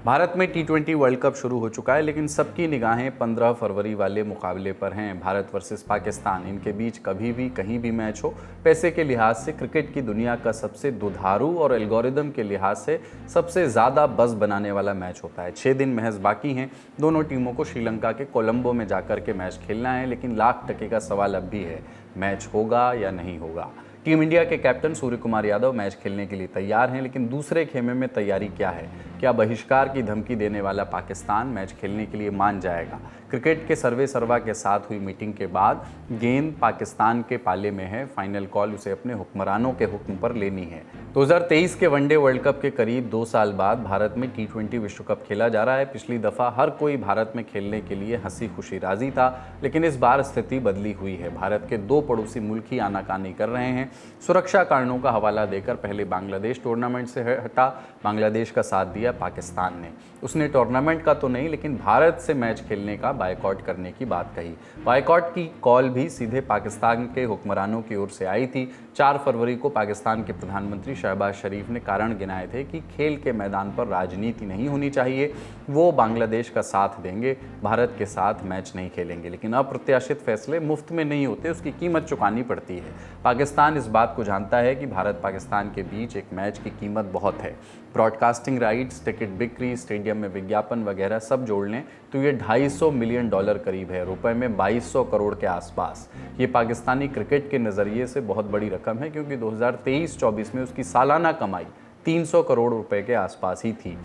भारत में टी20 world cup शुरू हो चुका है, लेकिन सबकी निगाहें 15 फरवरी वाले मुकाबले पर हैं। भारत वर्सेस पाकिस्तान, इनके बीच कभी भी कहीं भी मैच हो, पैसे के लिहाज से क्रिकेट की दुनिया का सबसे दुधारू और एल्गोरिदम के लिहाज से सबसे ज़्यादा बज़ बनाने वाला मैच होता है। 6 दिन महज बाकी हैं। दोनों टीमों को श्रीलंका के कोलंबो में जाकर के मैच खेलना है, लेकिन लाख टके का सवाल अब भी है, मैच होगा या नहीं होगा। टीम इंडिया के कैप्टन सूर्य कुमार यादव मैच खेलने के लिए तैयार हैं, लेकिन दूसरे खेमे में तैयारी क्या है? क्या बहिष्कार की धमकी देने वाला पाकिस्तान मैच खेलने के लिए मान जाएगा? क्रिकेट के सर्वे सर्वा के साथ हुई मीटिंग के बाद गेंद पाकिस्तान के पाले में है। फाइनल कॉल उसे अपने हुक्मरानों के हुक्म पर लेनी है। 2023 के वनडे वर्ल्ड कप के करीब 2 साल बाद भारत में टी20 विश्व कप खेला जा रहा है। पिछली दफ़ा हर कोई भारत में खेलने के लिए हंसी खुशी राजी था, लेकिन इस बार स्थिति बदली हुई है। भारत के 2 पड़ोसी मुल्क ही आनाकानी कर रहे हैं। सुरक्षा कारणों का हवाला देकर पहले बांग्लादेश टूर्नामेंट से हटा। बांग्लादेश का साथ दिया पाकिस्तान ने। उसने टूर्नामेंट का तो नहीं, लेकिन भारत से मैच खेलने का बायकॉट करने की बात कही। बायकॉट की कॉल भी सीधे पाकिस्तान के हुक्मरानों की ओर से आई थी। 4 फरवरी को पाकिस्तान के प्रधानमंत्री शहबाज शरीफ ने कारण गिनाए थे कि खेल के मैदान पर राजनीति नहीं होनी चाहिए। वो बांग्लादेश का साथ देंगे, भारत के साथ मैच नहीं खेलेंगे। लेकिन अप्रत्याशित फैसले मुफ्त में नहीं होते, उसकी कीमत चुकानी पड़ती है। पाकिस्तान इस बात को जानता है कि भारत पाकिस्तान के बीच एक मैच की कीमत बहुत है। ब्रॉडकास्टिंग राइट्स, टिकट बिक्री, स्टेडियम में विज्ञापन वगैरह सब जोड़ लें तो ये $250 मिलियन करीब है, रुपए में 2200 करोड़ के आसपास। ये पाकिस्तानी क्रिकेट के नज़रिए से बहुत बड़ी रकम है, क्योंकि 2023-24 में उसकी सालाना कमाई 300 करोड़ रुपए के आसपास ही थी।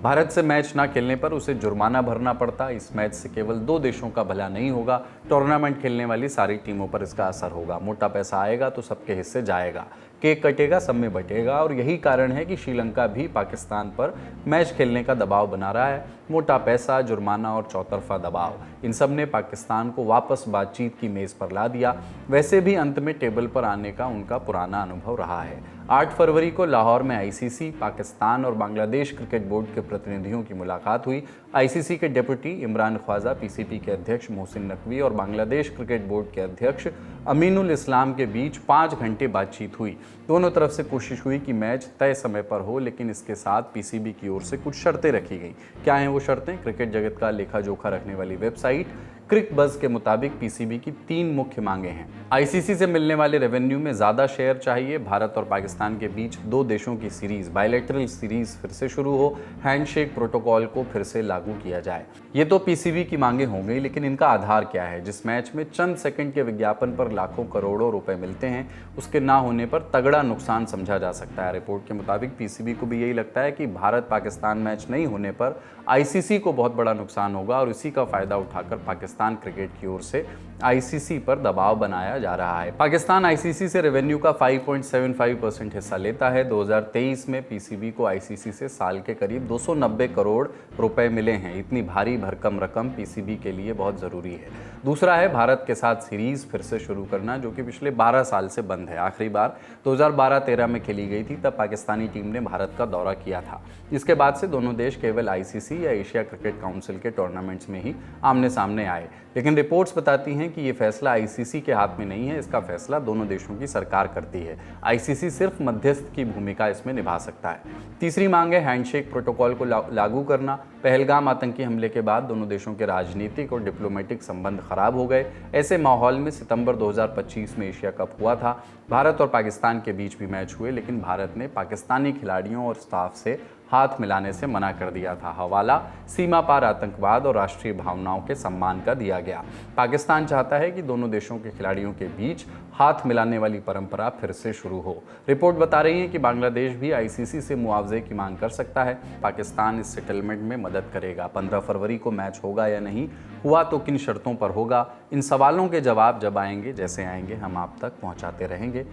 भारत से मैच ना खेलने पर उसे जुर्माना भरना पड़ता। इस मैच से केवल 2 देशों का भला नहीं होगा, टूर्नामेंट खेलने वाली सारी टीमों पर इसका असर होगा। मोटा पैसा आएगा तो सबके हिस्से जाएगा, केक कटेगा, सब में बटेगा। और यही कारण है कि श्रीलंका भी पाकिस्तान पर मैच खेलने का दबाव बना रहा है। मोटा पैसा, जुर्माना और चौतरफा दबाव, इन सब ने पाकिस्तान को वापस बातचीत की मेज़ पर ला दिया। वैसे भी अंत में टेबल पर आने का उनका पुराना अनुभव रहा है। 8 फरवरी को लाहौर में आईसीसी, पाकिस्तान और बांग्लादेश क्रिकेट बोर्ड के प्रतिनिधियों की मुलाकात हुई। आईसीसी के डिप्टी इमरान ख्वाजा, पीसीबी के अध्यक्ष मोहसिन नकवी और बांग्लादेश क्रिकेट बोर्ड के अध्यक्ष अमीनुल इस्लाम के बीच 5 घंटे बातचीत हुई। दोनों तरफ से कोशिश हुई कि मैच तय समय पर हो, लेकिन इसके साथ पीसीबी की ओर से कुछ शर्तें रखी गई। क्या हैं वो शर्तें? क्रिकेट जगत का लेखा जोखा रखने वाली वेबसाइट क्रिकबज़ के मुताबिक पीसीबी की 3 मुख्य मांगे हैं। आईसीसी से मिलने वाले रेवेन्यू में ज़्यादा शेयर चाहिए। भारत और पाकिस्तान के बीच 2 देशों की सीरीज़, बायलैटरल सीरीज़ फिर से शुरू हो। हैंडशेक प्रोटोकॉल को फिर से लागू किया जाए। ये तो पीसीबी की मांगे हो गई, लेकिन इनका आधार क्या है? जिस मैच में चंद सेकंड के विज्ञापन पर लाखों करोड़ों रुपए मिलते हैं, उसके ना होने पर तगड़ा नुकसान समझा जा सकता है। रिपोर्ट के मुताबिक पीसीबी को भी यही लगता है कि भारत पाकिस्तान मैच नहीं होने पर आईसीसी को बहुत बड़ा नुकसान होगा, और इसी का फ़ायदा उठाकर पाकिस्तान क्रिकेट की ओर से आईसीसी पर दबाव बनाया जा रहा है। पाकिस्तान आईसीसी से रेवेन्यू का 5.75% हिस्सा लेता है। 2023 में पीसीबी को आईसीसी से साल के करीब 290 करोड़ रुपए मिले हैं। इतनी भारी भरकम रकम पीसीबी के लिए बहुत ज़रूरी है। दूसरा है भारत के साथ सीरीज़ फिर से शुरू करना, जो कि पिछले 12 साल से बंद है। आखिरी बार 2012-13 में खेली गई थी, तब पाकिस्तानी टीम ने भारत का दौरा किया था। इसके बाद से दोनों देश केवल आईसीसी या एशिया क्रिकेट काउंसिल के टूर्नामेंट्स में ही आमने सामने आए। लेकिन रिपोर्ट्स बताती हैं कि ये फैसला आईसीसी के हाथ में नहीं है, इसका फैसला दोनों देशों की सरकार करती है। आईसीसी सिर्फ मध्यस्थ की भूमिका इसमें निभा सकता है। तीसरी मांग है हैंडशेक प्रोटोकॉल को लागू करना। पहलगाम आतंकी हमले के बाद दोनों देशों के राजनीतिक और डिप्लोमेटिक संबंध खराब हो गए। ऐसे माहौल में सितंबर 2025 में एशिया कप हुआ था। भारत और पाकिस्तान के बीच भी मैच हुए, लेकिन भारत ने पाकिस्तानी खिलाड़ियों और स्टाफ से हाथ मिलाने से मना कर दिया था। हवाला सीमा पार आतंकवाद और राष्ट्रीय भावनाओं के सम्मान का दिया गया। पाकिस्तान चाहता है कि दोनों देशों के खिलाड़ियों के बीच हाथ मिलाने वाली परंपरा फिर से शुरू हो। रिपोर्ट बता रही है कि बांग्लादेश भी आईसीसी से मुआवजे की मांग कर सकता है। पाकिस्तान इस सेटलमेंट में मदद करेगा। 15 फरवरी को मैच होगा या नहीं, हुआ तो किन शर्तों पर होगा? इन सवालों के जवाब जब आएंगे, जैसे आएंगे, हम आप तक पहुंचाते रहेंगे।